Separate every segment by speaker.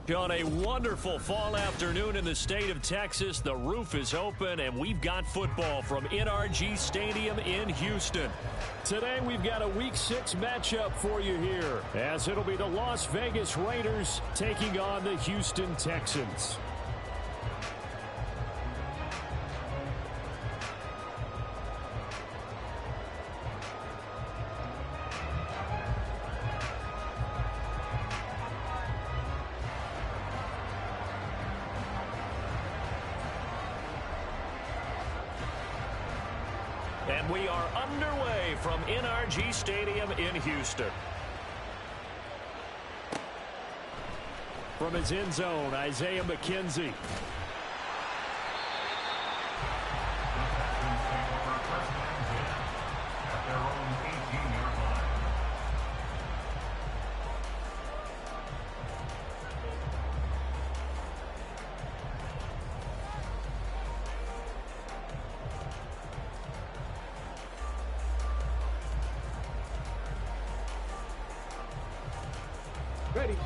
Speaker 1: On a wonderful fall afternoon in the state of Texas, the roof is open, and we've got football from NRG Stadium in Houston. Today, we've got a Week 6 matchup for you here, as it'll be the Las Vegas Raiders taking on the Houston Texans. And we are underway from NRG Stadium in Houston. From his end zone, Isaiah McKenzie.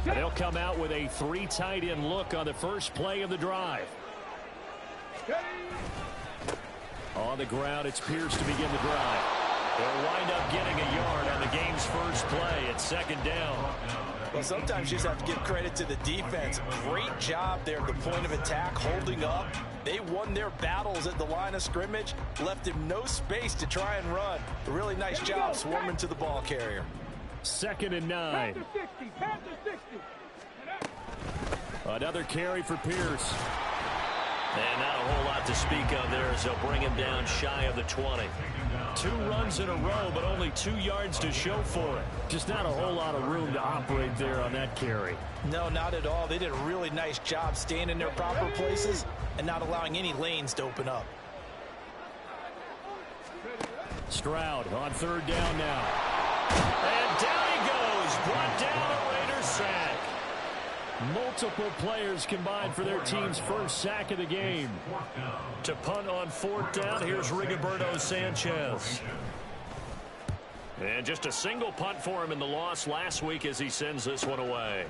Speaker 1: And they'll come out with a 3 tight end look on the first play of the drive. On the ground, it's Pierce to begin the drive. They'll wind up getting a yard on the game's first play at 2nd down.
Speaker 2: Well, sometimes you just have to give credit to the defense. Great job there at the point of attack, holding up. They won their battles at the line of scrimmage, left him no space to try and run. A really nice job swarming to the ball carrier.
Speaker 1: 2nd and 9. Another carry for Pierce.
Speaker 3: And not a whole lot to speak of there as they'll bring him down shy of the 20.
Speaker 1: 2 runs in a row, but only 2 yards to show for it. Just not a whole lot of room to operate there on that carry.
Speaker 2: No, not at all. They did a really nice job staying in their proper places and not allowing any lanes to open up.
Speaker 1: Stroud on 3rd down now. And down he goes. Brought down a Raiders sack. Multiple players combined for their team's first sack of the game.
Speaker 3: To punt on 4th down, here's Rigoberto Sanchez.
Speaker 1: And just a single punt for him in the loss last week as he sends this one away.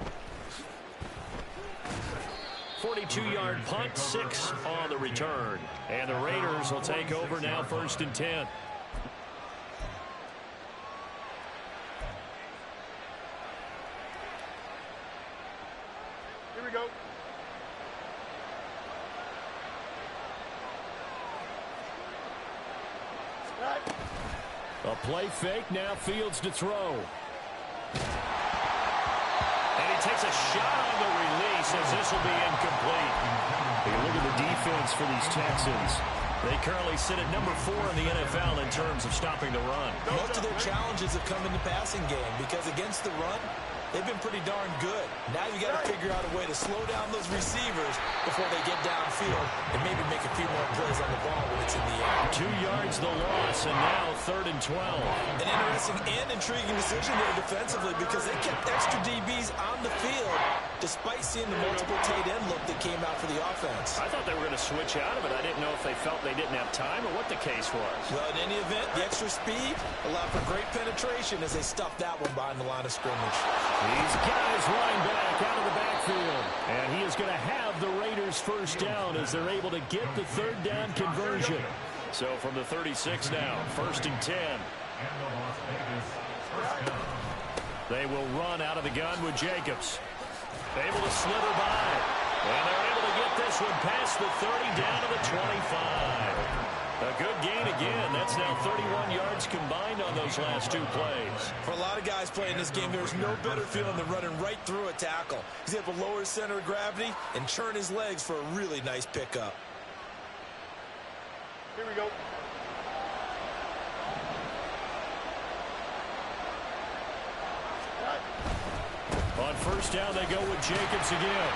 Speaker 1: 42-yard punt, 6 on the return. And the Raiders will take over now 1st and 10. A play fake, now Fields to throw.
Speaker 3: And he takes a shot on the release as this will be incomplete.
Speaker 1: Hey, look at the defense for these Texans.
Speaker 3: They currently sit at number 4 in the NFL in terms of stopping the run.
Speaker 2: Most of their challenges have come in the passing game because against the run, they've been pretty darn good. Now you got to figure out a way to slow down those receivers before they get downfield and maybe make a few more plays on the ball when it's in the air.
Speaker 1: 2 yards the loss, and now 3rd and 12.
Speaker 2: An interesting and intriguing decision there defensively because they kept extra DBs on the field despite seeing the multiple tight end look that came out for the offense.
Speaker 1: I thought they were going to switch out of it. I didn't know if they felt they didn't have time or what the case was.
Speaker 2: Well, in any event, the extra speed allowed for great penetration as they stuffed that one behind the line of scrimmage.
Speaker 1: He's got his running back out of the backfield. And he is going to have the Raiders first down as they're able to get the 3rd down conversion. So from the 36 now, 1st and 10. They will run out of the gun with Jacobs. Able to slither by. And they're able to get this one past the 30 down to the 25. A good gain again. That's now 31 yards combined on those last 2 plays.
Speaker 2: For a lot of guys playing this game, there's no better feeling than running right through a tackle. He's able to lower his center of gravity and churn his legs for a really nice pickup.
Speaker 4: Here we go.
Speaker 1: On 1st down, they go with Jacobs again.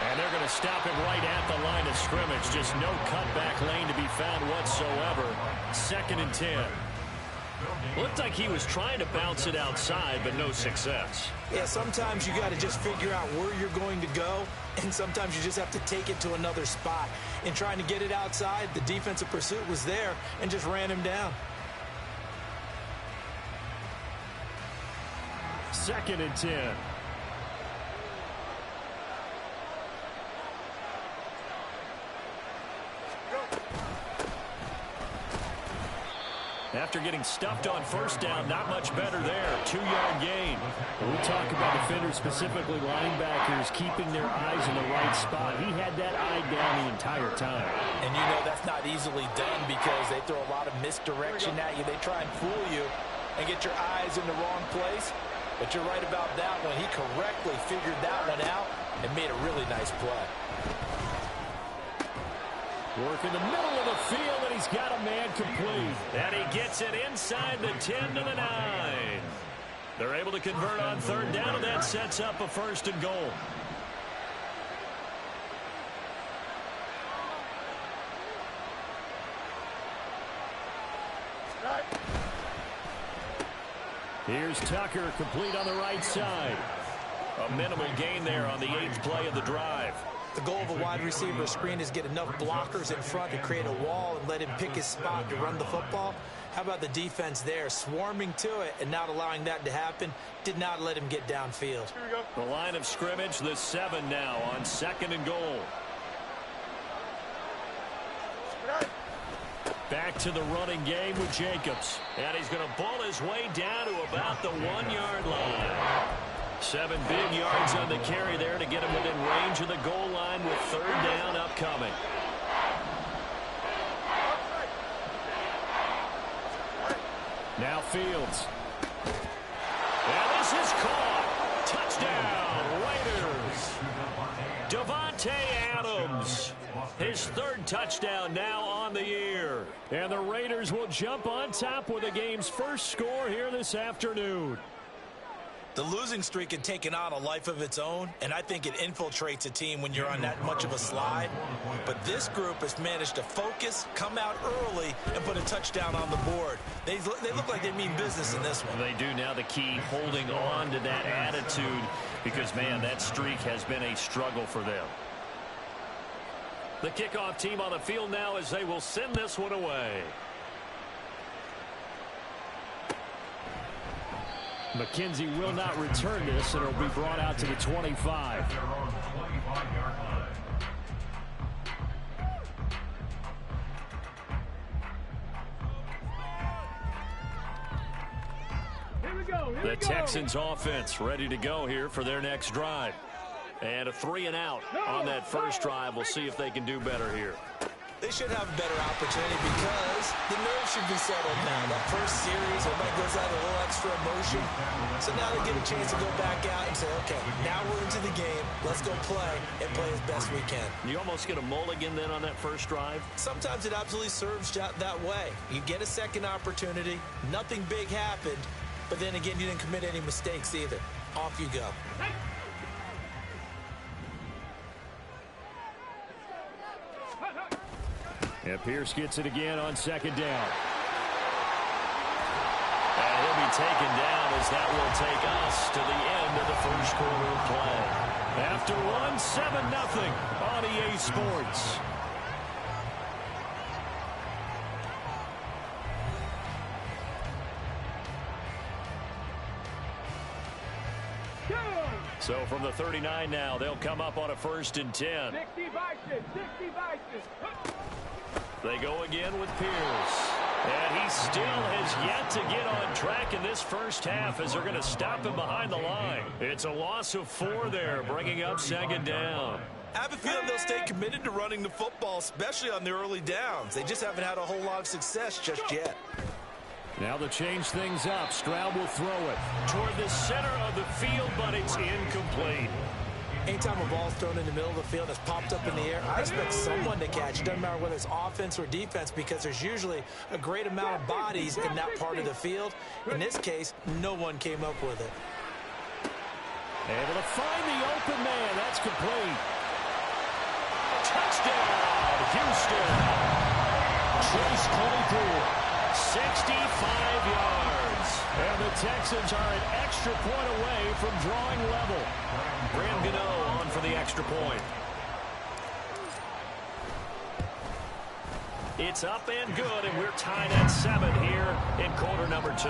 Speaker 1: And they're going to stop him right at the line of scrimmage. Just no cutback lane to be found whatsoever. 2nd and 10. Looked like he was trying to bounce it outside, but no success.
Speaker 2: Yeah, sometimes you got to just figure out where you're going to go, and sometimes you just have to take it to another spot. In trying to get it outside, the defensive pursuit was there and just ran him down.
Speaker 1: 2nd and 10. After getting stuffed on first down, not much better there. 2-yard gain. When we talk about defenders, specifically linebackers, keeping their eyes in the right spot, he had that eye down the entire time.
Speaker 2: And you know that's not easily done because they throw a lot of misdirection at you. They try and fool you and get your eyes in the wrong place. But you're right about that one. He correctly figured that one out and made a really nice play.
Speaker 1: Work in the middle of the field, and he's got a man complete. And he gets it inside the 10 to the 9. They're able to convert on third down, and that sets up a 1st and goal. Here's Tucker, complete on the right side. A minimal gain there on the 8th play of the drive.
Speaker 2: The goal of a wide receiver screen is get enough blockers in front to create a wall and let him pick his spot to run the football. How about the defense there, swarming to it and not allowing that to happen? Did not let him get downfield.
Speaker 1: The line of scrimmage, the 7 now on 2nd and goal. Back to the running game with Jacobs. And he's going to pull his way down to about the 1-yard line. 7 big yards on the carry there to get him within range of the goal line with 3rd down upcoming. Now Fields. And this is caught. Touchdown, Raiders. Devontae Adams. His 3rd touchdown now on the year. And the Raiders will jump on top with the game's first score here this afternoon.
Speaker 2: The losing streak had taken on a life of its own, and I think it infiltrates a team when you're on that much of a slide. But this group has managed to focus, come out early, and put a touchdown on the board. They look like they mean business in this one.
Speaker 1: They do now. The key, holding on to that attitude, because, man, that streak has been a struggle for them. The kickoff team on the field now as they will send this one away. McKenzie will not return this, and it'll be brought out to the 25. The Texans offense ready to go here for their next drive. And a 3-and-out on that first drive. We'll see if they can do better here.
Speaker 2: They should have a better opportunity because the nerves should be settled now. That first series, everybody goes out a little extra emotion. So now they get a chance to go back out and say, okay, now we're into the game. Let's go play and play as best we can.
Speaker 1: You almost get a mulligan then on that first drive?
Speaker 2: Sometimes it absolutely serves that way. You get a second opportunity. Nothing big happened. But then again, you didn't commit any mistakes either. Off you go.
Speaker 1: And Pierce gets it again on 2nd down. And he'll be taken down as that will take us to the end of the first quarter of play. After one, 7-0 on EA Sports. So from the 39 now, they'll come up on a 1st and 10.
Speaker 4: 60 vices, 60 vices.
Speaker 1: They go again with Pierce. And he still has yet to get on track in this first half as they're going to stop him behind the line. It's a loss of 4 there, bringing up 2nd down.
Speaker 2: I have a feeling they'll stay committed to running the football, especially on the early downs. They just haven't had a whole lot of success just yet.
Speaker 1: Now to change things up, Stroud will throw it toward the center of the field, but it's incomplete.
Speaker 2: Anytime a ball's thrown in the middle of the field that's popped up in the air, I expect someone to catch. It doesn't matter whether it's offense or defense because there's usually a great amount of bodies in that part of the field. In this case, no one came up with it.
Speaker 1: Able to find the open man. That's complete. Touchdown, Houston. Chase Claypool. 65 yards. And the Texans are an extra point away from drawing level. Graham Gano on for the extra point. It's up and good, and we're tied at 7 here in quarter number 2.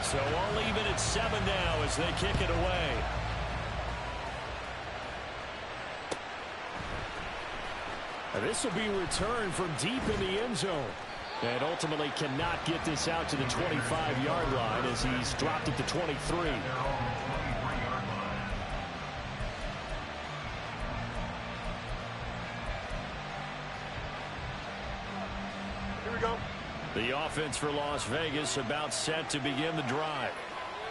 Speaker 1: So all even at 7 now as they kick it away. This will be returned from deep in the end zone. And ultimately cannot get this out to the 25-yard line as he's dropped it to 23.
Speaker 4: Here we go.
Speaker 1: The offense for Las Vegas about set to begin the drive.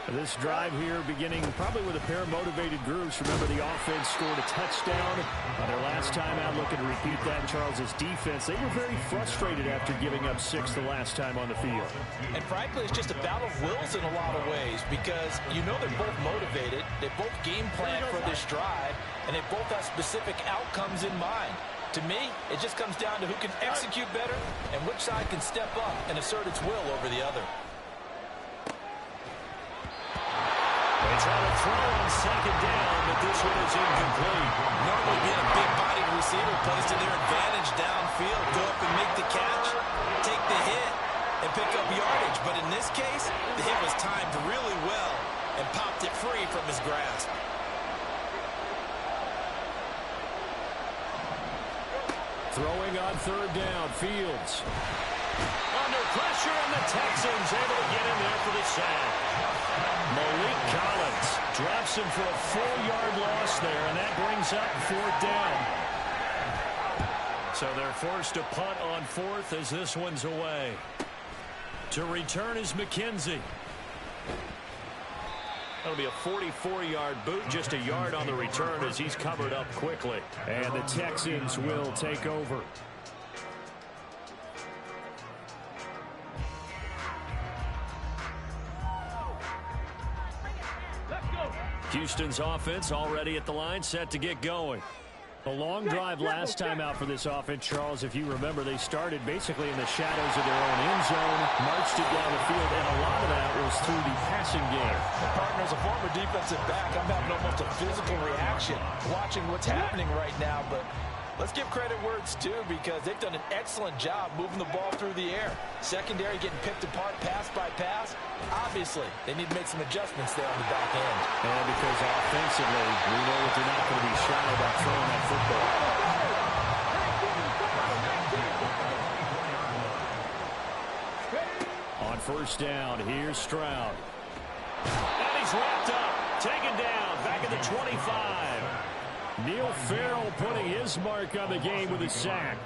Speaker 1: This drive here beginning probably with a pair of motivated groups. Remember, the offense scored a touchdown on their last time out, looking to repeat that. Charles's defense, they were very frustrated after giving up 6 the last time on the field.
Speaker 2: And frankly, it's just a battle of wills in a lot of ways because you know they're both motivated. They both game plan for this drive, and they both have specific outcomes in mind. To me, it just comes down to who can execute better and which side can step up and assert its will over the other.
Speaker 1: They try to throw on second down, but this one is incomplete.
Speaker 2: Normally being a big-bodied receiver plays to their advantage downfield. Go up and make the catch, take the hit, and pick up yardage. But in this case, the hit was timed really well and popped it free from his grasp.
Speaker 1: Throwing on third down, Fields. Under pressure, and the Texans able to get in there for the sack. Malik Collins drops him for a 4-yard loss there, and that brings up 4th down. So they're forced to punt on 4th as this one's away. To return is McKenzie. That'll be a 44-yard boot, just a yard on the return as he's covered up quickly. And the Texans will take over. Houston's offense already at the line, set to get going. A long drive last time out for this offense, Charles. If you remember, they started basically in the shadows of their own end zone, marched it down the field, and a lot of that was through the passing game.
Speaker 2: My partner is a former defensive back. I'm having almost a physical reaction watching what's happening right now, but let's give credit where it's due because they've done an excellent job moving the ball through the air. Secondary getting picked apart pass by pass. Obviously, they need to make some adjustments there on the back end.
Speaker 1: And because offensively, we know that they're not going to be shy about throwing that football. On first down, here's Stroud. And he's wrapped up, taken down, back at the 25. Neil Farrell putting his mark on the game with a sack.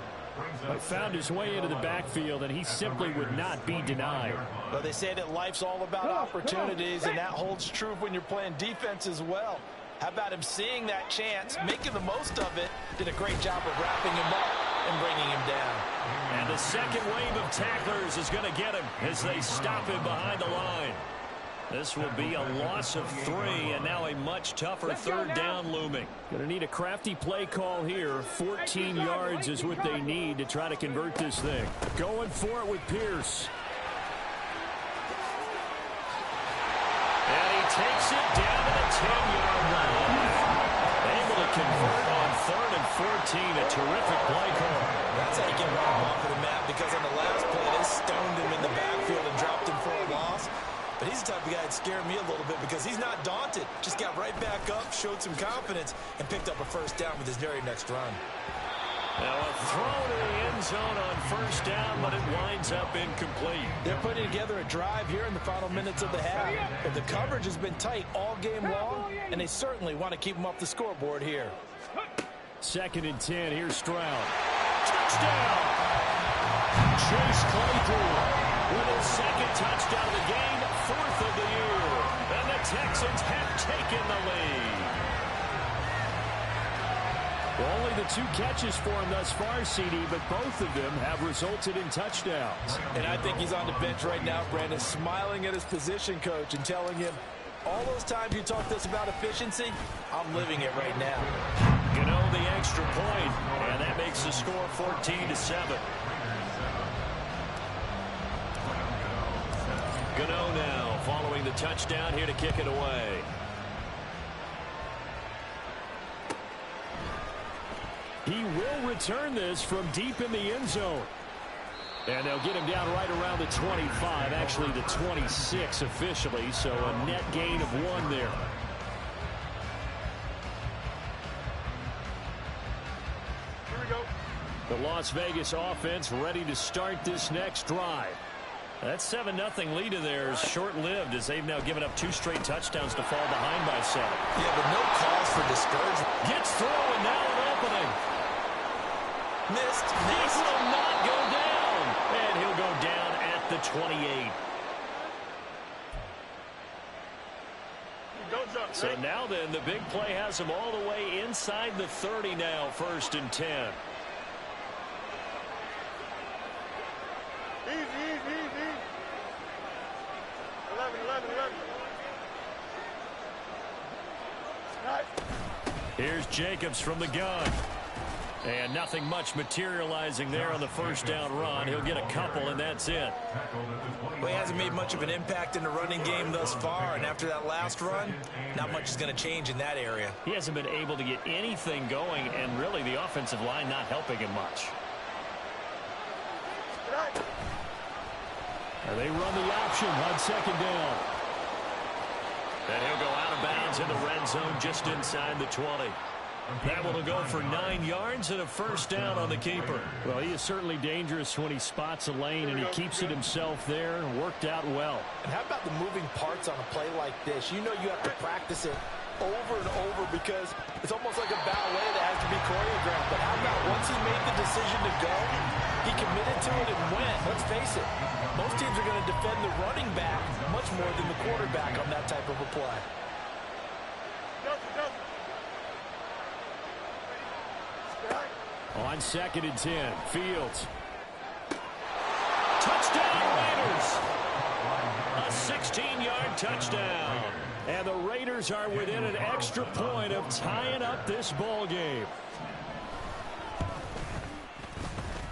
Speaker 1: But found his way into the backfield, and he simply would not be denied.
Speaker 2: Well, they say that life's all about opportunities, and that holds true when you're playing defense as well. How about him seeing that chance, making the most of it, did a great job of wrapping him up and bringing him down.
Speaker 1: And the second wave of tacklers is going to get him as they stop him behind the line. This will be a loss of 3, and now a much tougher third down looming. Going to need a crafty play call here. 14 yards is what they need to try to convert this thing. Going for it with Pierce. And he takes it down to the 10-yard line. Able to convert on 3rd and 14. A terrific play call.
Speaker 2: That's how you get Rob off of the map, because on the last play, they stoned him in the backfield and dropped him for a loss. But he's the type of guy that scared me a little bit because he's not daunted. Just got right back up, showed some confidence, and picked up a first down with his very next run.
Speaker 1: Now a throw to the end zone on first down, but it winds up incomplete.
Speaker 2: They're putting together a drive here in the final minutes of the half. But the coverage has been tight all game long, and they certainly want to keep them off the scoreboard here.
Speaker 1: 2nd and 10, here's Stroud. Touchdown! Chase Claypool with his 2nd touchdown of the game, 4th of the year. And the Texans have taken the lead. Only the 2 catches for him thus far, CD, but both of them have resulted in touchdowns.
Speaker 2: And I think he's on the bench right now, Brandon, smiling at his position coach and telling him, all those times you talked to us about efficiency, I'm living it right now.
Speaker 1: Gano the extra point, and that makes the score 14-7. Gano now following the touchdown here to kick it away. He will return this from deep in the end zone. And they'll get him down right around the 25, actually the 26 officially, so a net gain of 1 there.
Speaker 4: Here we go.
Speaker 1: The Las Vegas offense ready to start this next drive. That 7-0 lead of theirs short-lived as they've now given up 2 straight touchdowns to fall behind by 7.
Speaker 2: Yeah, but no cause for discouragement.
Speaker 1: Gets through and now an opening.
Speaker 2: Missed.
Speaker 1: He will not go down. And he'll go down at the 28. So now then, the big play has him all the way inside the 30 now, 1st and 10.
Speaker 4: Easy. 11. Right.
Speaker 1: Here's Jacobs from the gun. And nothing much materializing there on the 1st down run. He'll get a couple, and that's it.
Speaker 2: Well, he hasn't made much of an impact in the running game thus far, and after that last run, not much is going to change in that area.
Speaker 1: He hasn't been able to get anything going, and really the offensive line not helping him much.
Speaker 4: Right.
Speaker 1: And they run the option on 2nd down. And he'll go out of bounds in the red zone just inside the 20. That one will go for 9 yards and a 1st down on the keeper. Well, he is certainly dangerous when he spots a lane, and he keeps it himself there and worked out well.
Speaker 2: And how about the moving parts on a play like this? You know you have to practice it over and over because it's almost like a ballet that has to be choreographed. But how about once he made the decision to go, he committed to it and went. Let's face it, most teams are going to defend the running back much more than the quarterback on that type of a play.
Speaker 1: On 2nd and 10, Fields. Touchdown, Raiders! A 16-yard touchdown. And the Raiders are within an extra point of tying up this ball game.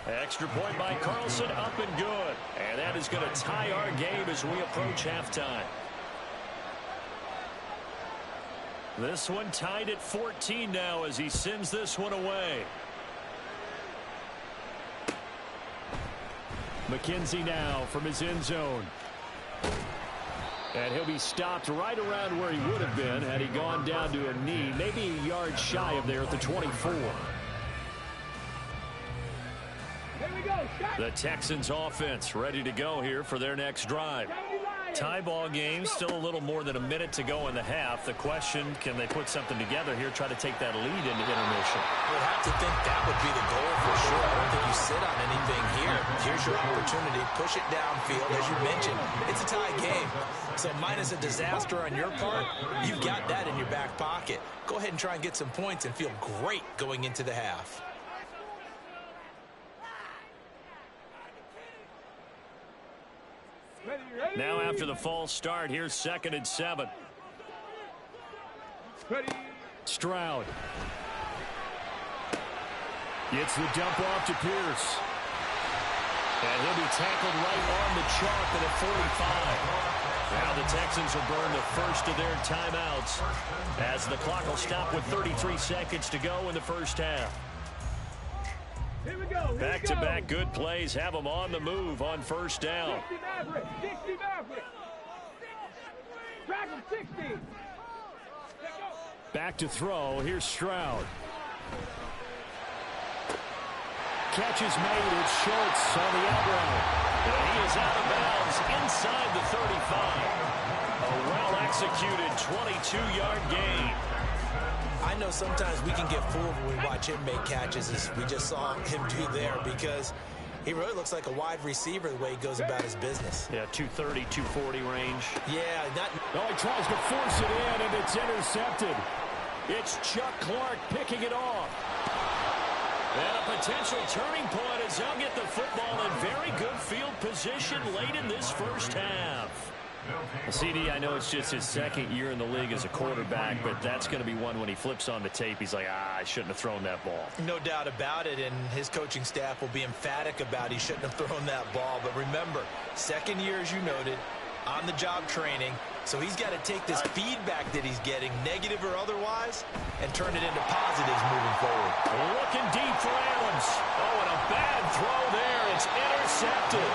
Speaker 1: Extra point by Carlson, up and good. And that is going to tie our game as we approach halftime. This one tied at 14 now as he sends this one away. McKenzie now from his end zone. And he'll be stopped right around where he would have been had he gone down to a knee, maybe a yard shy of there at the 24. The Texans offense ready to go here for their next drive. Tie ball game, still a little more than a minute to go in the half. The question, can they put something together here, try to take that lead into intermission?
Speaker 2: I would have to think that would be the goal for sure. I don't think you sit on anything here. Here's your opportunity. Push it downfield. As you mentioned, it's a tie game. So minus a disaster on your part, you've got that in your back pocket. Go ahead and try and get some points and feel great going into the half.
Speaker 1: Now after the false start, here's 2nd and 7. Stroud. Gets the dump off to Pierce. And he'll be tackled right on the chalk at the 45. Now the Texans will burn the first of their timeouts as the clock will stop with 33 seconds to go in the 1st half. Back-to-back good plays have them on the move on 1st down.
Speaker 4: 60 Maverick. Drag him 60.
Speaker 1: Back to throw. Here's Stroud. Catch is made. It's Schultz on the out route. And he is out of bounds inside the 35. A well-executed 22-yard gain.
Speaker 2: I know sometimes we can get fooled when we watch him make catches, as we just saw him do there, because he really looks like a wide receiver the way he goes about his business.
Speaker 1: Yeah, 230, 240 range.
Speaker 2: Yeah, not...
Speaker 1: Oh, he tries to force it in, and it's intercepted. It's Chuck Clark picking it off. And a potential turning point as they'll get the football in very good field position late in this 1st half. Well, CD, I know it's just his 2nd year in the league as a quarterback, but that's going to be one when he flips on the tape. He's like, I shouldn't have thrown that ball.
Speaker 2: No doubt about it, and his coaching staff will be emphatic about he shouldn't have thrown that ball. But remember, 2nd year, as you noted, on-the-job training. So he's got to take this feedback that he's getting, negative or otherwise, and turn it into positives moving forward.
Speaker 1: Looking deep for Adams. Oh, and a bad throw there. It's intercepted.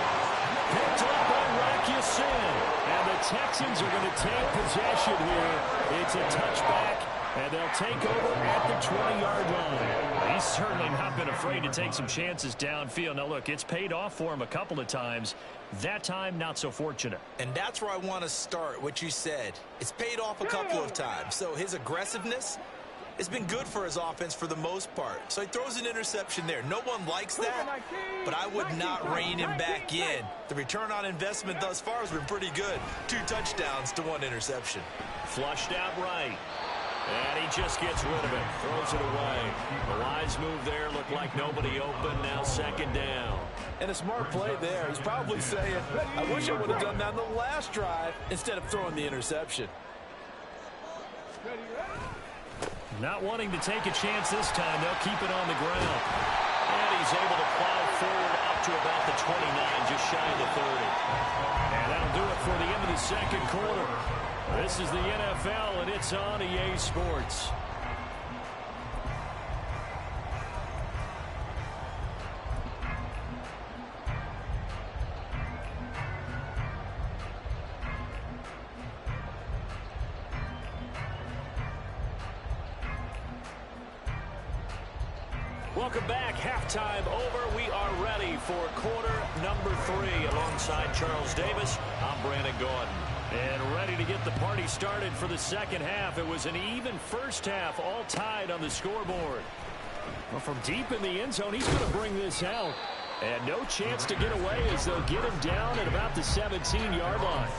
Speaker 1: Picked up by Rakisin. And the Texans are going to take possession here. It's a touchback And they'll take over at the 20-yard line. He's certainly not been afraid to take some chances downfield. Now, look, it's paid off for him a couple of times. That time, not so fortunate.
Speaker 2: And that's where I want to start, what you said. It's paid off a couple of times. So his aggressiveness has been good for his offense for the most part. So he throws an interception there. No one likes that, but I would not rein him back in. The return on investment thus far has been pretty good. 2 touchdowns to 1 interception.
Speaker 1: Flushed out right. And he just gets rid of it. Throws it away. The wise move there. Looked like nobody open. Now 2nd down.
Speaker 2: And a smart play there. He's probably saying, I wish I would have done that on the last drive instead of throwing the interception.
Speaker 1: Not wanting to take a chance this time. They'll keep it on the ground. And he's able to plow forward out to about the 29, just shy of the 30. And that'll do it for the end of the 2nd quarter. This is the NFL, and it's on EA Sports. Welcome back. Halftime over. We are ready for quarter number 3. Alongside Charles Davis, I'm Brandon Gordon. And ready to get the party started for the 2nd half. It was an even first half, all tied on the scoreboard. Well, from deep in the end zone, he's going to bring this out. And no chance to get away as they'll get him down at about the 17-yard line.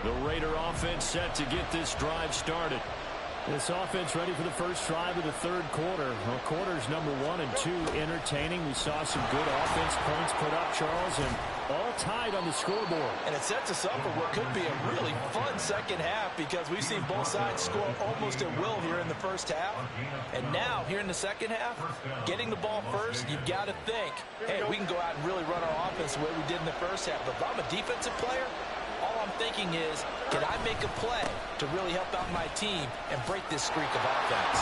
Speaker 1: The Raider offense set to get this drive started. This offense ready for the first drive of the 3rd quarter. Well, quarters number 1 and 2 entertaining. We saw some good offense points put up, Charles, and all tied on the scoreboard.
Speaker 2: And it sets us up for what could be a really fun 2nd half because we've seen both sides score almost at will here in the first half. And now, here in the 2nd half, getting the ball first, you've got to think, hey, we can go out and really run our offense the way we did in the first half. But if I'm a defensive player, all I'm thinking is, can I make a play to really help out my team and break this streak of offense?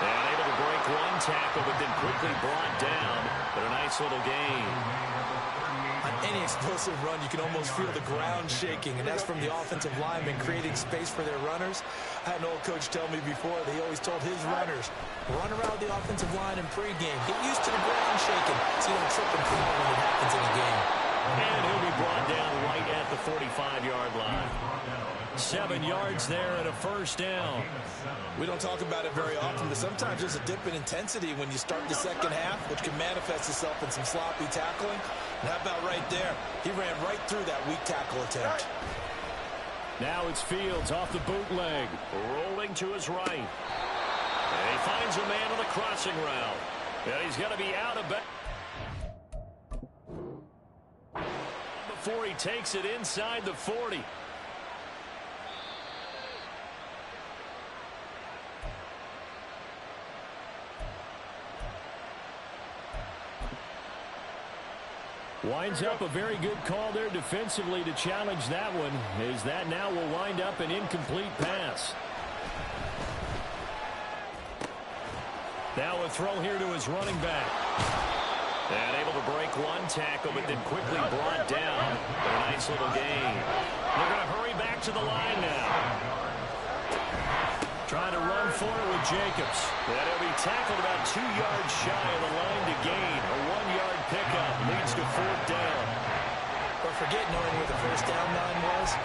Speaker 1: And able to break 1 tackle, but then quickly brought down. But a nice little gain.
Speaker 2: On any explosive run, you can almost feel the ground shaking, and that's from the offensive linemen creating space for their runners. I had an old coach tell me before, they always told his runners, run around the offensive line in pregame. Get used to the ground shaking so you don't trip and fall when it happens in a game.
Speaker 1: And he'll be brought down right at the 45-yard line. 7 yards there and a first down.
Speaker 2: We don't talk about it very often, but sometimes there's a dip in intensity when you start the 2nd half, which can manifest itself in some sloppy tackling. And how about right there? He ran right through that weak tackle attempt.
Speaker 1: Now it's Fields off the bootleg. Rolling to his right. And he finds a man on the crossing route. And he's going to be out of bounds before he takes it inside the 40. Winds up a very good call there defensively to challenge that one, as that now will wind up an incomplete pass. Now a throw here to his running back. And able to break 1 tackle, but then quickly brought down. But a nice little gain. They're going to hurry back to the line now. Trying to run for it with Jacobs. And he'll be tackled about 2 yards shy of the line to gain. A 1-yard pickup leads to 4th down.
Speaker 2: But forget knowing where the first down line was.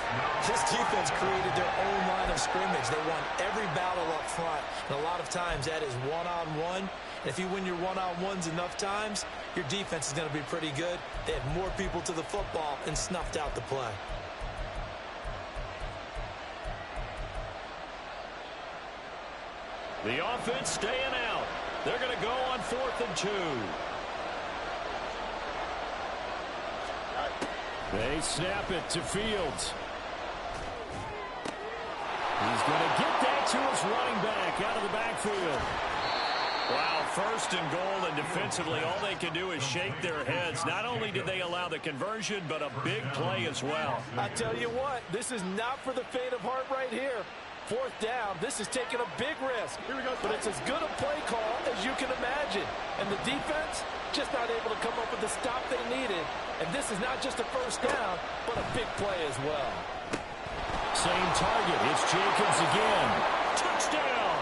Speaker 2: This defense created their own line of scrimmage. They won every battle up front. And a lot of times that is one-on-one. And if you win your one-on-ones enough times, your defense is going to be pretty good. They had more people to the football and snuffed out the play.
Speaker 1: The offense staying out. They're going to go on 4th and 2. They snap it to Fields. He's going to get that to his running back out of the backfield. Wow, 1st and goal, and defensively all they can do is shake their heads. Not only did they allow the conversion, but a big play as well.
Speaker 2: I tell you what, this is not for the faint of heart right here. 4th down, this is taking a big risk.
Speaker 4: Here we go.
Speaker 2: But it's as good a play call as you can imagine. And the defense just not able to come up with the stop they needed. And this is not just a 1st down, but a big play as well.
Speaker 1: Same target. It's Jacobs again. Touchdown!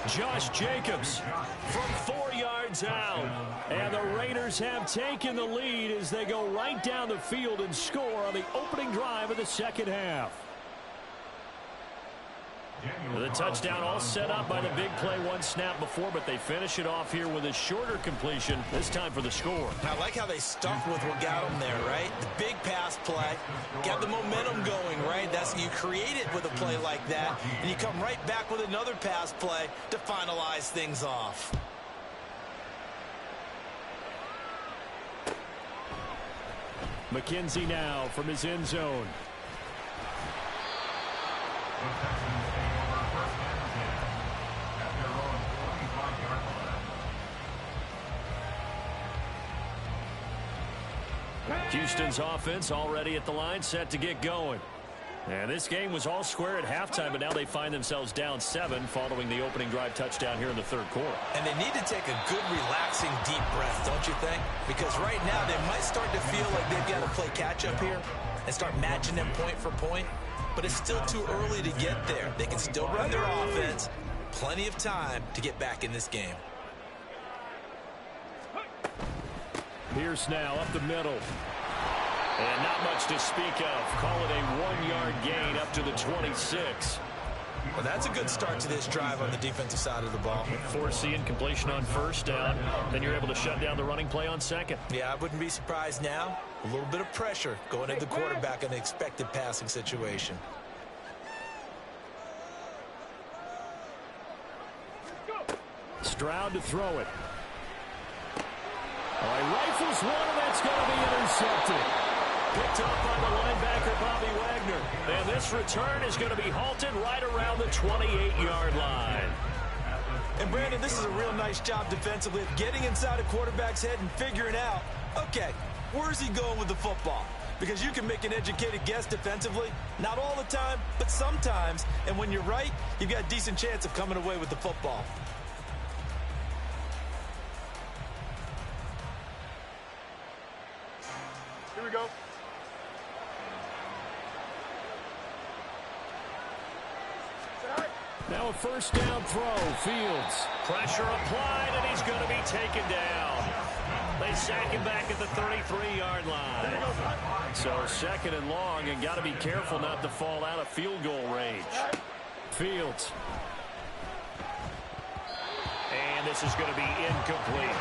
Speaker 1: Josh Jacobs from 4 yards out. And the Raiders have taken the lead as they go right down the field and score on the opening drive of the 2nd half. The touchdown all set up by the big play one snap before, but they finish it off here with a shorter completion, this time for the score.
Speaker 2: I like how they stuck with what got them there, right? The big pass play, got the momentum going, right? That's you create it with a play like that, and you come right back with another pass play to finalize things off.
Speaker 1: McKenzie now from his end zone. Houston's offense already at the line, set to get going. And this game was all square at halftime, but now they find themselves down 7 following the opening drive touchdown here in the 3rd quarter.
Speaker 2: And they need to take a good, relaxing, deep breath, don't you think? Because right now they might start to feel like they've got to play catch-up here and start matching them point for point. But it's still too early to get there. They can still run their offense. Plenty of time to get back in this game.
Speaker 1: Pierce now up the middle. And not much to speak of. Call it a 1-yard gain up to the 26.
Speaker 2: Well, that's a good start to this drive on the defensive side of the ball.
Speaker 1: Forcing completion on 1st down. Then you're able to shut down the running play on 2nd.
Speaker 2: Yeah, I wouldn't be surprised now. A little bit of pressure going at the quarterback in an expected passing situation.
Speaker 1: Stroud to throw it. All right, rifles one, and that's going to be intercepted. Picked up by the linebacker, Bobby Wagner. And this return is going to be halted right around the 28-yard line.
Speaker 2: And, Brandon, this is a real nice job defensively of getting inside a quarterback's head and figuring out, okay, where's he going with the football? Because you can make an educated guess defensively. Not all the time, but sometimes. And when you're right, you've got a decent chance of coming away with the football.
Speaker 4: Here we go.
Speaker 1: Now a 1st down throw. Fields. Pressure applied, and he's going to be taken down. They sack him back at the 33-yard line. So 2nd and long, and got to be careful not to fall out of field goal range. Fields. And this is going to be incomplete.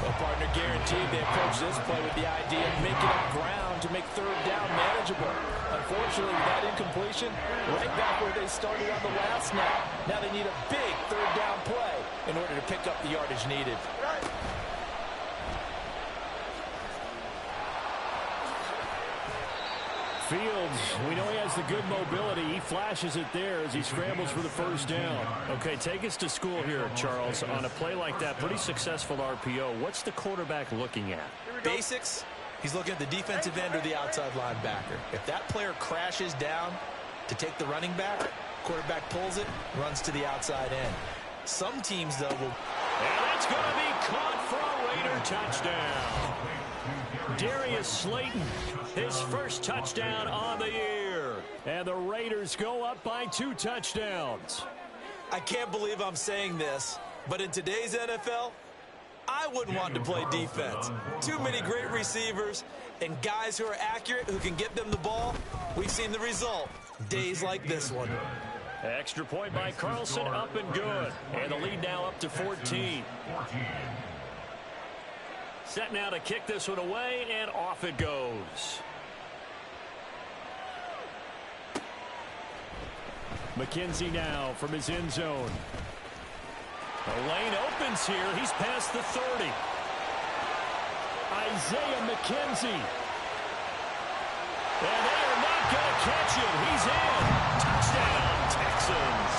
Speaker 2: Well, partner, guaranteed they approach this play with the idea of making up ground to make 3rd down manageable. Unfortunately, with that incompletion, right back where they started on the last snap. Now they need a big 3rd down play in order to pick up the yardage needed.
Speaker 1: Fields, we know he has the good mobility. He flashes it there as he scrambles for the 1st down. Okay, take us to school here, Charles. On a play like that, pretty successful RPO. What's the quarterback looking at?
Speaker 2: Basics, he's looking at the defensive end or the outside linebacker. If that player crashes down to take the running back, quarterback pulls it, runs to the outside end. Some teams, though, will...
Speaker 1: And that's going to be caught for a Raider touchdown. Darius Slayton, his 1st touchdown on the year. And the Raiders go up by 2 touchdowns.
Speaker 2: I can't believe I'm saying this, but in today's NFL, I wouldn't want to play defense. Too many great receivers and guys who are accurate, who can get them the ball. We've seen the result. Days like this one.
Speaker 1: Extra point by Carlson, up and good. And the lead now up to 14. Set now to kick this one away, and off it goes. McKenzie now from his end zone. The lane opens here. He's past the 30. Isaiah McKenzie. And they are not going to catch him. He's in. Touchdown, Texans.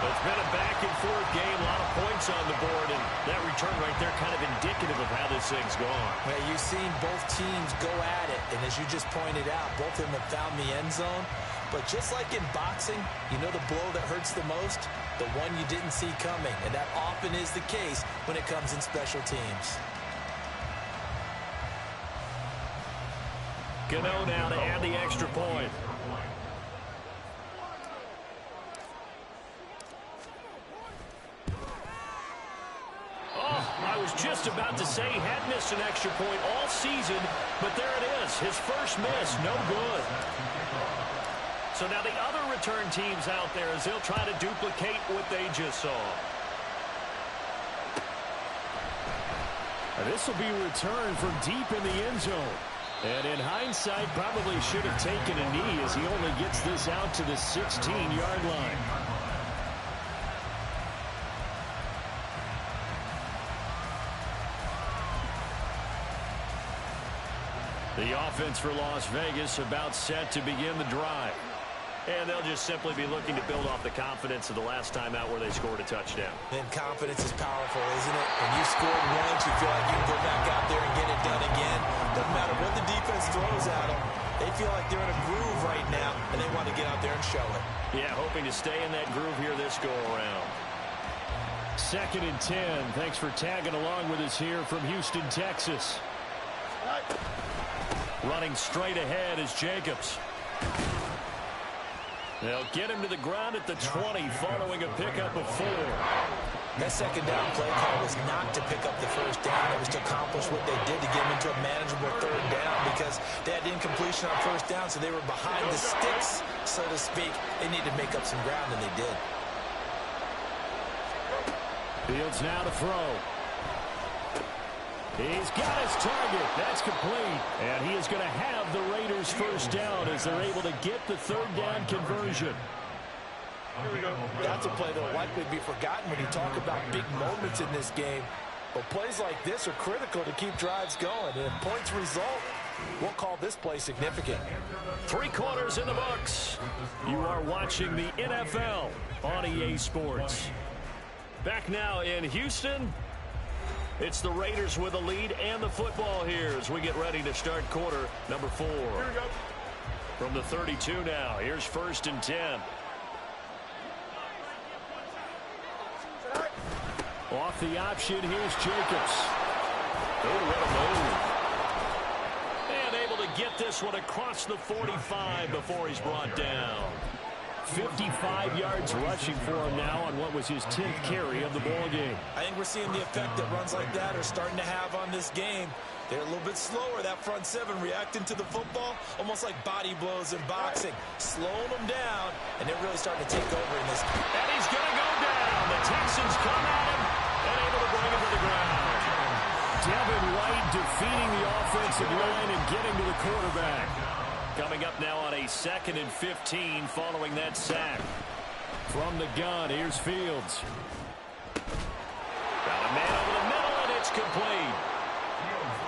Speaker 1: It's been a back-and-forth game, a lot of points on the board, and that return right there kind of indicative of how this thing's going.
Speaker 2: Well, you've seen both teams go at it, and as you just pointed out, both of them have found the end zone. But just like in boxing, you know the blow that hurts the most? The one you didn't see coming. And that often is the case when it comes in special teams.
Speaker 1: Gano now to add the extra point. I was just about to say he had missed an extra point all season, but there it is. His first miss, no good. So now the other return teams out there as they'll try to duplicate what they just saw.
Speaker 5: This will be returned from deep in the end zone. And in hindsight, probably should have taken a knee as he only gets this out to the 16-yard line.
Speaker 1: The offense for Las Vegas about set to begin the drive. And they'll just simply be looking to build off the confidence of the last time out where they scored a touchdown.
Speaker 2: Then confidence is powerful, isn't it? When you scored once, you feel like you can go back out there and get it done again. Doesn't matter what the defense throws at them. They feel like they're in a groove right now, and they want to get out there and show it.
Speaker 1: Yeah, hoping to stay in that groove here this go-around.
Speaker 5: 2nd and 10. Thanks for tagging along with us here from Houston, Texas.
Speaker 1: Running straight ahead is Jacobs. They'll get him to the ground at the 20 following a pickup of 4.
Speaker 2: That second down play call was not to pick up the first down. It was to accomplish what they did to get them into a manageable 3rd down because they had incompletion on 1st down, so they were behind the sticks, so to speak. They needed to make up some ground, and they did.
Speaker 5: Fields now to throw. He's got his target. That's complete. And he is going to have the Raiders first down as they're able to get the 3rd down conversion.
Speaker 2: Here we go. That's a play that will likely be forgotten when you talk about big moments in this game. But plays like this are critical to keep drives going. And if points result, we'll call this play significant.
Speaker 1: 3 quarters in the books. You are watching the NFL on EA Sports. Back now in Houston. It's the Raiders with a lead and the football here as we get ready to start quarter number 4.
Speaker 4: Here we go.
Speaker 1: From the 32 now, here's 1st and 10.
Speaker 5: Off the option, here's Jacobs.
Speaker 1: Oh, what a move. And able to get this one across the 45 before he's brought down.
Speaker 5: 55 yards rushing for him now on what was his 10th carry of the ball game.
Speaker 2: I think we're seeing the effect that runs like that are starting to have on this game. They're a little bit slower, that front 7 reacting to the football, almost like body blows in boxing, slowing them down, and they're really starting to take over in this.
Speaker 1: And he's going to go down. The Texans come at him and able to bring him to the ground.
Speaker 5: Devin White defeating the offensive line and getting to the quarterback.
Speaker 1: Coming up now on a 2nd and 15 following that sack.
Speaker 5: From the gun, here's Fields.
Speaker 1: Got a man over the middle, and it's complete.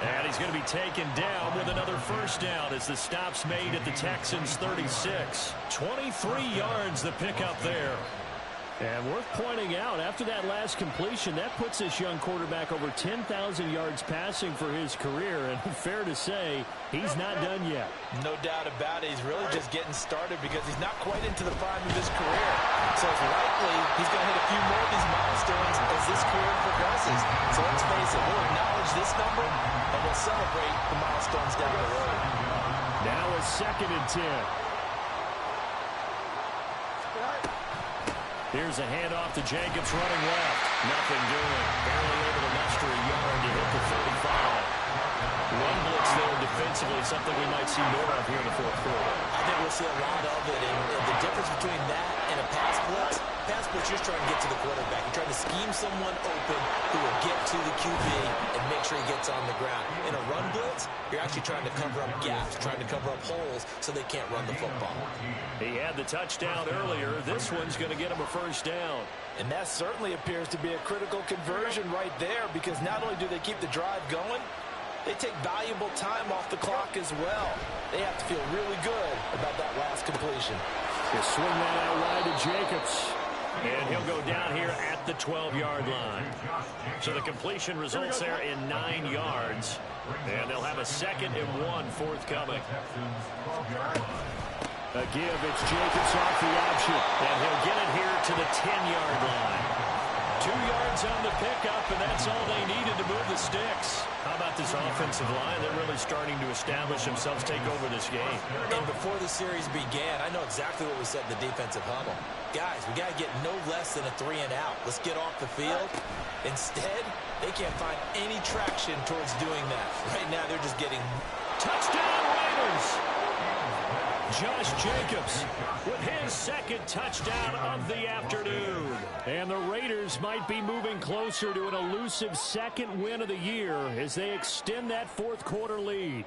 Speaker 1: And he's going to be taken down with another first down as the stop's made at the Texans' 36. 23 yards the pickup there.
Speaker 5: And worth pointing out, after that last completion, that puts this young quarterback over 10,000 yards passing for his career. And fair to say, he's not done yet.
Speaker 2: No doubt about it. He's really just getting started because he's not quite into the prime of his career. So it's likely he's going to hit a few more of these milestones as this career progresses. So let's face it, we'll acknowledge this number and we'll celebrate the milestones down the road.
Speaker 5: Now a 2nd and 10.
Speaker 1: Here's a handoff to Jacobs running left. Nothing doing. Barely able to muster a yard to hit the 35. Run blitz there defensively, something we might see more of here in the 4th quarter.
Speaker 2: I think we'll see a lot of it. And the difference between that and a pass blitz, you're just trying to get to the quarterback. You're trying to scheme someone open who will get to the QB and make sure he gets on the ground. In a run blitz, you're actually trying to cover up gaps, trying to cover up holes so they can't run the football.
Speaker 1: He had the touchdown earlier. This one's going to get him a first down.
Speaker 2: And that certainly appears to be a critical conversion right there because not only do they keep the drive going, they take valuable time off the clock as well. They have to feel really good about that last completion.
Speaker 5: He'll swing that out wide to Jacobs.
Speaker 1: And he'll go down here at the 12-yard line. So the completion results there in 9 yards. And they'll have a 2nd and 1 forthcoming.
Speaker 5: A give, it's Jacobs off the option.
Speaker 3: And he'll get it here to the 10-yard line.
Speaker 1: 2 yards on the pickup, and that's all they needed to move the sticks.
Speaker 3: How about this offensive line? They're really starting to establish themselves, take over this game.
Speaker 2: And before the series began, I know exactly what we said in the defensive huddle. Guys, we got to get no less than a 3 and out. Let's get off the field. Instead, they can't find any traction towards doing that. Right now, they're just getting...
Speaker 1: Touchdown, Raiders! Josh Jacobs with his second touchdown of the afternoon.
Speaker 5: And the Raiders might be moving closer to an elusive second win of the year as they extend that fourth quarter lead.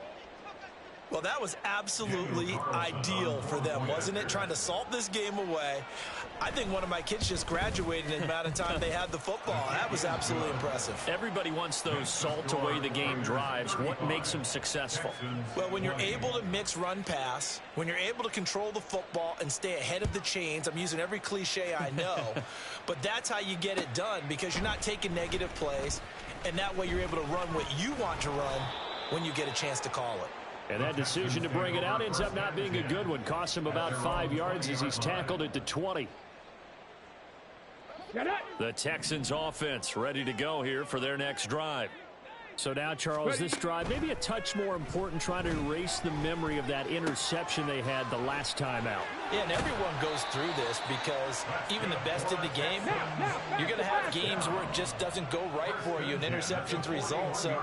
Speaker 2: Well, that was absolutely ideal for them, wasn't it? Trying to salt this game away. I think one of my kids just graduated in the amount of time they had the football. That was absolutely impressive.
Speaker 3: Everybody wants those salt away the game drives. What makes them successful?
Speaker 2: Well, when you're able to mix run-pass, when you're able to control the football and stay ahead of the chains, I'm using every cliche I know, but that's how you get it done because you're not taking negative plays, and that way you're able to run what you want to run when you get a chance to call it.
Speaker 5: And that decision to bring it out ends up not being a good one. Cost him about 5 yards as he's tackled it to 20.
Speaker 1: The Texans offense ready to go here for their next drive.
Speaker 5: So now, Charles, this drive maybe a touch more important, trying to erase the memory of that interception they had the last time out.
Speaker 2: Yeah, and everyone goes through this because even the best in the game, you're going to have games where it just doesn't go right for you and interceptions result. So,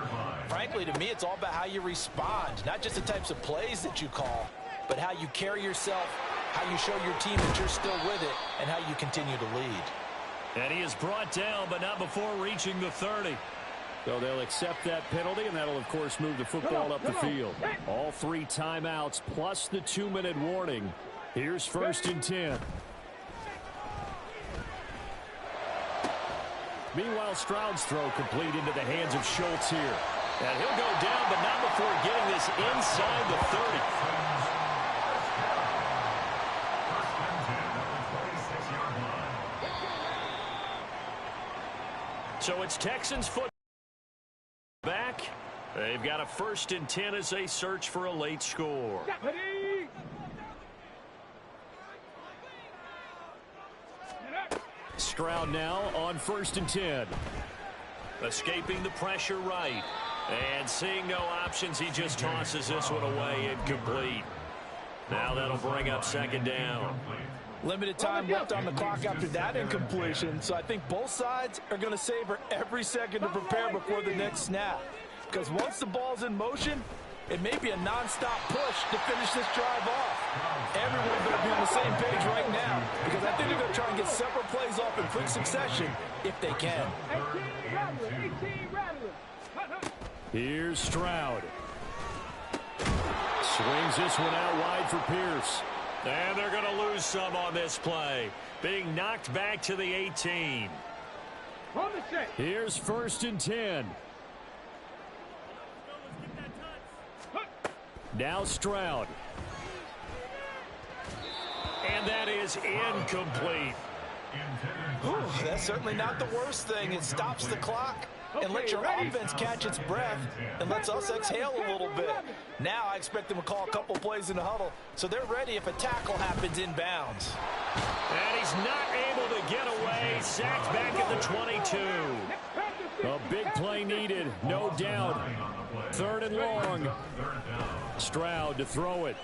Speaker 2: frankly, to me, it's all about how you respond, not just the types of plays that you call, but how you carry yourself, how you show your team that you're still with it, and how you continue to lead.
Speaker 1: And he is brought down, but not before reaching the 30.
Speaker 5: So they'll accept that penalty, and that'll, of course, move the football up the field. All 3 timeouts plus the 2-minute warning. Here's 1st and 10. Meanwhile, Stroud's throw complete into the hands of Schultz here.
Speaker 1: And he'll go down, but not before getting this inside the 30. So it's Texans football back. They've got a 1st and 10 as they search for a late score.
Speaker 5: Stroud now on 1st and 10.
Speaker 1: Escaping the pressure right. And seeing no options, he just tosses this one away incomplete. Now that'll bring up 2nd down.
Speaker 2: Limited time left on the clock after that incompletion, so I think both sides are going to savor every second to prepare before the next snap. Because once the ball's in motion, it may be a nonstop push to finish this drive off. Everyone better be on the same page right now, because I think they're going to try and get several plays off in quick succession if they can.
Speaker 5: Here's Stroud. Swings this one out wide for Pierce.
Speaker 1: And they're going to lose some on this play. Being knocked back to the 18.
Speaker 5: Here's 1st and 10. Now Stroud.
Speaker 1: And that is incomplete.
Speaker 2: Whew, that's certainly not the worst thing. It stops the clock and lets your offense catch its breath and lets us exhale a little bit. Now I expect them to call a couple plays in the huddle so they're ready if a tackle happens inbounds.
Speaker 1: And he's not able to get away. Sacked back at the 22.
Speaker 5: A big play needed, no doubt. 3rd and long. Stroud to throw it.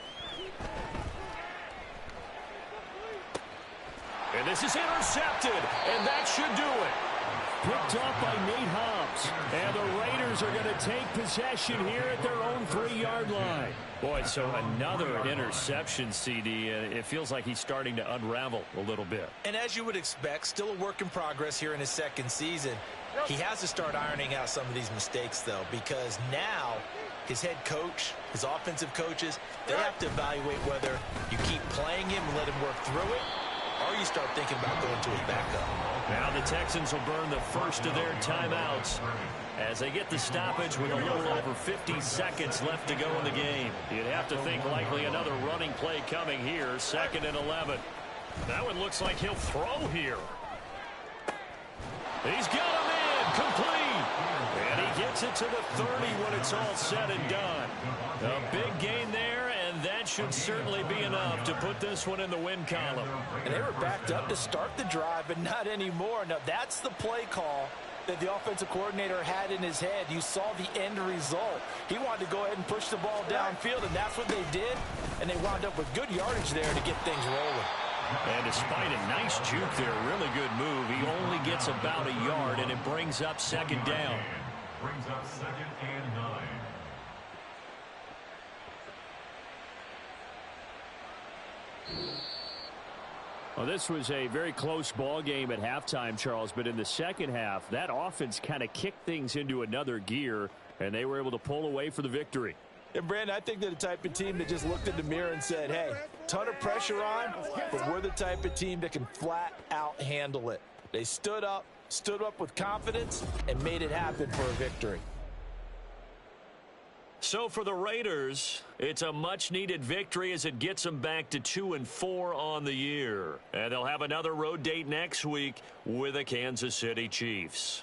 Speaker 1: And this is intercepted, and that should do it.
Speaker 5: Picked off by Nate Hobbs. And the Raiders are going to take possession here at their own 3-yard line.
Speaker 1: Boy, so another interception, CD. It feels like he's starting to unravel a little bit.
Speaker 2: And as you would expect, still a work in progress here in his 2nd season. He has to start ironing out some of these mistakes, though, because now his head coach, his offensive coaches, they have to evaluate whether you keep playing him and let him work through it, or you start thinking about going to his backup.
Speaker 1: Now the Texans will burn the 1st of their timeouts as they get the stoppage with a little over 50 seconds left to go in the game. You'd have to think likely another running play coming here, 2nd and 11. That one looks like he'll throw here. He's got him in, complete. And he gets it to the 30 when it's all said and done. A big gain there, and And that should certainly be enough to put this one in the win column.
Speaker 2: And they were backed up to start the drive, but not anymore. Now, that's the play call that the offensive coordinator had in his head. You saw the end result. He wanted to go ahead and push the ball downfield, and that's what they did. And they wound up with good yardage there to get things rolling.
Speaker 1: And despite a nice juke there, really good move, he only gets about a yard, and it brings up second down.
Speaker 6: Brings up 2nd and 9.
Speaker 5: Well, this was a very close ball game at halftime, Charles, but in the second half, that offense kind of kicked things into another gear, and they were able to pull away for the victory.
Speaker 2: And, Brandon, I think they're the type of team that just looked in the mirror and said, hey, ton of pressure on, but we're the type of team that can flat out handle it. They stood up with confidence, and made it happen for a victory.
Speaker 1: So for the Raiders, it's a much-needed victory as it gets them back to 2-4 on the year. And they'll have another road date next week with the Kansas City Chiefs.